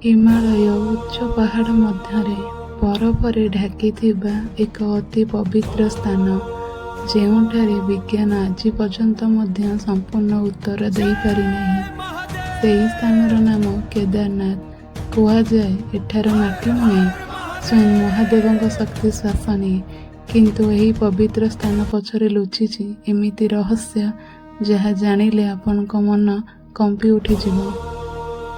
ହିମାଳୟ ଉଚ୍ଚ ପାହାଡ଼ ମଧ୍ୟରେ ବରଫରେ ଢାକିଥିବା ଏକ ଅତି ପବିତ୍ର ସ୍ଥାନ, ଯେଉଁଠାରେ ବିଜ୍ଞାନ ଆଜି ପର୍ଯ୍ୟନ୍ତ ମଧ୍ୟ ସମ୍ପୂର୍ଣ୍ଣ ଉତ୍ତର ଦେଇପାରିନାହିଁ। ସେହି ସ୍ଥାନର ନାମ କେଦାରନାଥ। କୁହାଯାଏ ଏଠାର ମାଟି ନୁହେଁ, ସ୍ୱୟଂ ମହାଦେବଙ୍କ ଶକ୍ତି ଶ୍ୱାସ ନିଏ। କିନ୍ତୁ ଏହି ପବିତ୍ର ସ୍ଥାନ ପଛରେ ଲୁଚିଛି ଏମିତି ରହସ୍ୟ, ଯାହା ଜାଣିଲେ ଆପଣଙ୍କ ମନ କମ୍ପି ଉଠିଯିବ।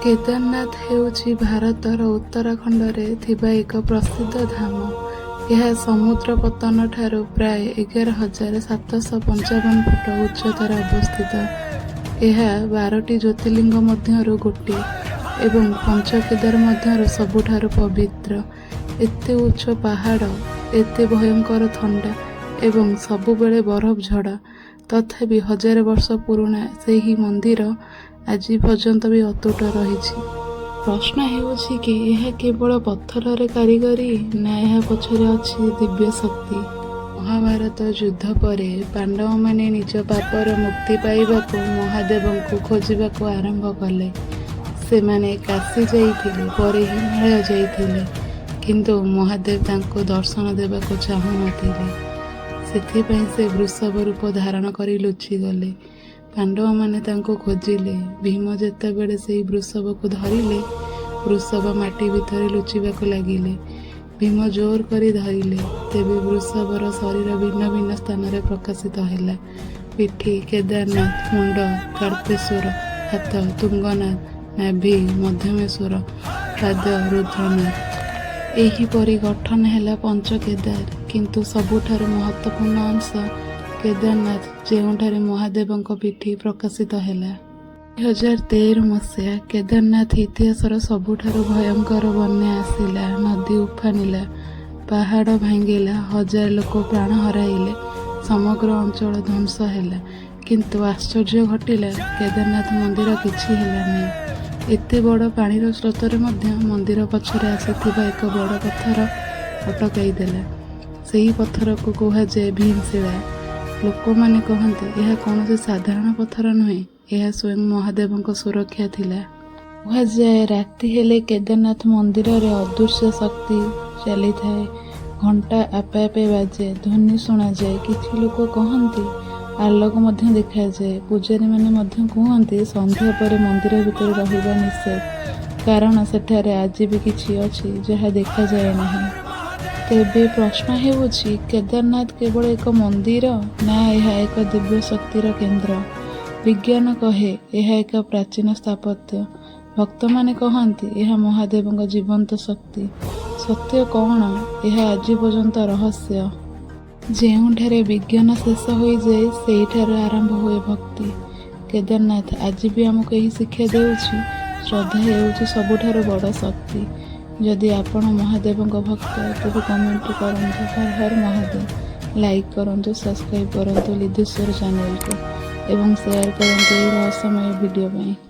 କେଦାରନାଥ ହେଉଛି ଭାରତର ଉତ୍ତରାଖଣ୍ଡରେ ଥିବା ଏକ ପ୍ରସିଦ୍ଧ ଧାମ। ଏହା ସମୁଦ୍ର ପତ୍ତନ ଠାରୁ ପ୍ରାୟ 11,755 ଫୁଟ ଉଚ୍ଚତାରେ ଅବସ୍ଥିତ। ଏହା 12ଟି ଜ୍ୟୋତିର୍ଲିଙ୍ଗ ମଧ୍ୟରୁ ଗୋଟିଏ ଏବଂ ପଞ୍ଚକେଦାର ମଧ୍ୟରୁ ସବୁଠାରୁ ପବିତ୍ର। ଏତେ ଉଚ୍ଚ ପାହାଡ଼, ଏତେ ଭୟଙ୍କର ଥଣ୍ଡା ଏବଂ ସବୁବେଳେ ବରଫ ଝଡ଼, ତଥାପି 1000 ବର୍ଷ ପୁରୁଣା ସେହି ମନ୍ଦିର ଆଜି ପର୍ଯ୍ୟନ୍ତ ବି ଅତୁଟ ରହିଛି। ପ୍ରଶ୍ନ ହେଉଛି କି ଏହା କେବଳ ପଥରରେ କାରିଗରୀ, ନା ଏହା ପଛରେ ଅଛି ଦିବ୍ୟ ଶକ୍ତି? ମହାଭାରତ ଯୁଦ୍ଧ ପରେ ପାଣ୍ଡବମାନେ ନିଜ ପାପର ମୁକ୍ତି ପାଇବାକୁ ମହାଦେବଙ୍କୁ ଖୋଜିବାକୁ ଆରମ୍ଭ କଲେ। ସେମାନେ କାଶୀ ଯାଇଥିଲେ, ପରେ ହିମାଳୟ ଯାଇଥିଲେ, କିନ୍ତୁ ମହାଦେବ ତାଙ୍କୁ ଦର୍ଶନ ଦେବାକୁ ଚାହୁଁନଥିଲେ। ସେଥିପାଇଁ ସେ ବୃଷଭ ରୂପ ଧାରଣ କରି ଲୁଚିଗଲେ। ପାଣ୍ଡବମାନେ ତାଙ୍କୁ ଖୋଜିଲେ। ଭୀମ ଯେତେବେଳେ ସେହି ବୃଷଭକୁ ଧରିଲେ, ବୃଷଭ ମାଟି ଭିତରେ ଲୁଚିବାକୁ ଲାଗିଲେ। ଭୀମ ଜୋର କରି ଧରିଲେ, ତେବେ ବୃଷଭର ଶରୀର ଭିନ୍ନ ଭିନ୍ନ ସ୍ଥାନରେ ପ୍ରକାଶିତ ହେଲା। ପିଠି କେଦାରନାଥ, ମୁଣ୍ଡ କାର୍ତ୍ତେଶ୍ୱର, ହାତ ତୁଙ୍ଗନାଥ, ନାଭି ମଧ୍ୟମେଶ୍ୱର, ପାଦ ରୁଦ୍ରନାଥ। ଏହିପରି ଗଠନ ହେଲା ପଞ୍ଚକେଦାର। କିନ୍ତୁ ସବୁଠାରୁ ମହତ୍ତ୍ୱପୂର୍ଣ୍ଣ ଅଂଶ କେଦାରନାଥ, ଯେଉଁଠାରେ ମହାଦେବଙ୍କ ପିଠି ପ୍ରକାଶିତ ହେଲା। 2013 ମସିହା କେଦାରନାଥ ଇତିହାସର ସବୁଠାରୁ ଭୟଙ୍କର ବନ୍ୟା ଆସିଲା। ନଦୀ ଉଫାନିଲା, ପାହାଡ଼ ଭାଙ୍ଗିଲା, 1000 ଲୋକ ପ୍ରାଣ ହରାଇଲେ, ସମଗ୍ର ଅଞ୍ଚଳ ଧ୍ୱଂସ ହେଲା। କିନ୍ତୁ ଆଶ୍ଚର୍ଯ୍ୟ ଘଟିଲା, କେଦାରନାଥ ମନ୍ଦିର କିଛି ହେଲା ନାହିଁ। ଏତେ ବଡ଼ ପାଣିର ସ୍ରୋତରେ ମଧ୍ୟ ମନ୍ଦିର ପଛରେ ଆସିଥିବା ଏକ ବଡ଼ ପଥର ଅଟକାଇ ଦେଲା। ସେହି ପଥରକୁ କୁହାଯାଏ ଭୀମଶିଳା। ଲୋକମାନେ କହନ୍ତି ଏହା କୌଣସି ସାଧାରଣ ପଥର ନୁହେଁ, ଏହା ସ୍ୱୟଂ ମହାଦେବଙ୍କ ସୁରକ୍ଷା ଥିଲା। କୁହାଯାଏ ରାତି ହେଲେ କେଦାରନାଥ ମନ୍ଦିରରେ ଅଦୃଶ୍ୟ ଶକ୍ତି ଚାଲିଥାଏ। ଘଣ୍ଟା ଆପେ ଆପେ ବାଜେ, ଧ୍ୱନି ଶୁଣାଯାଏ। କିଛି ଲୋକ କହନ୍ତି ଆଲୋକ ମଧ୍ୟ ଦେଖାଯାଏ। ପୂଜାରୀମାନେ ମଧ୍ୟ କୁହନ୍ତି ସନ୍ଧ୍ୟା ପରେ ମନ୍ଦିର ଭିତରେ ରହିବା ନିଷେଧ, କାରଣ ସେଠାରେ ଆଜି ବି କିଛି ଅଛି ଯାହା ଦେଖାଯାଏ ନାହିଁ। ତେବେ ପ୍ରଶ୍ନ ହେଉଛି, କେଦାରନାଥ କେବଳ ଏକ ମନ୍ଦିର, ନା ଏହା ଏକ ଦିବ୍ୟ ଶକ୍ତିର କେନ୍ଦ୍ର? ବିଜ୍ଞାନ କହେ ଏହା ଏକ ପ୍ରାଚୀନ ସ୍ଥାପତ୍ୟ। ଭକ୍ତମାନେ କହନ୍ତି ଏହା ମହାଦେବଙ୍କ ଜୀବନ୍ତ ଶକ୍ତି। ସତ୍ୟ କ'ଣ? ଏହା ଆଜି ପର୍ଯ୍ୟନ୍ତ ରହସ୍ୟ। ଯେଉଁଠାରେ ବିଜ୍ଞାନ ଶେଷ ହୋଇଯାଏ, ସେହିଠାରୁ ଆରମ୍ଭ ହୁଏ ଭକ୍ତି। କେଦାରନାଥ ଆଜି ବି ଆମକୁ ଏହି ଶିକ୍ଷା ଦେଉଛି, ଶ୍ରଦ୍ଧା ହେଉଛି ସବୁଠାରୁ ବଡ଼ ଶକ୍ତି। ଯଦି ଆପଣ ମହାଦେବଙ୍କ ଭକ୍ତ, ତେବେ କମେଣ୍ଟ କରନ୍ତୁ ହର ହର ମହାଦେବ, ଲାଇକ୍ କରନ୍ତୁ, ସବସ୍କ୍ରାଇବ୍ କରନ୍ତୁ ଲିଧେଶ୍ୱର ଚ୍ୟାନେଲକୁ ଏବଂ ସେୟାର କରନ୍ତୁ ଏହି ରହସ୍ୟମୟ ଭିଡ଼ିଓ ପାଇଁ।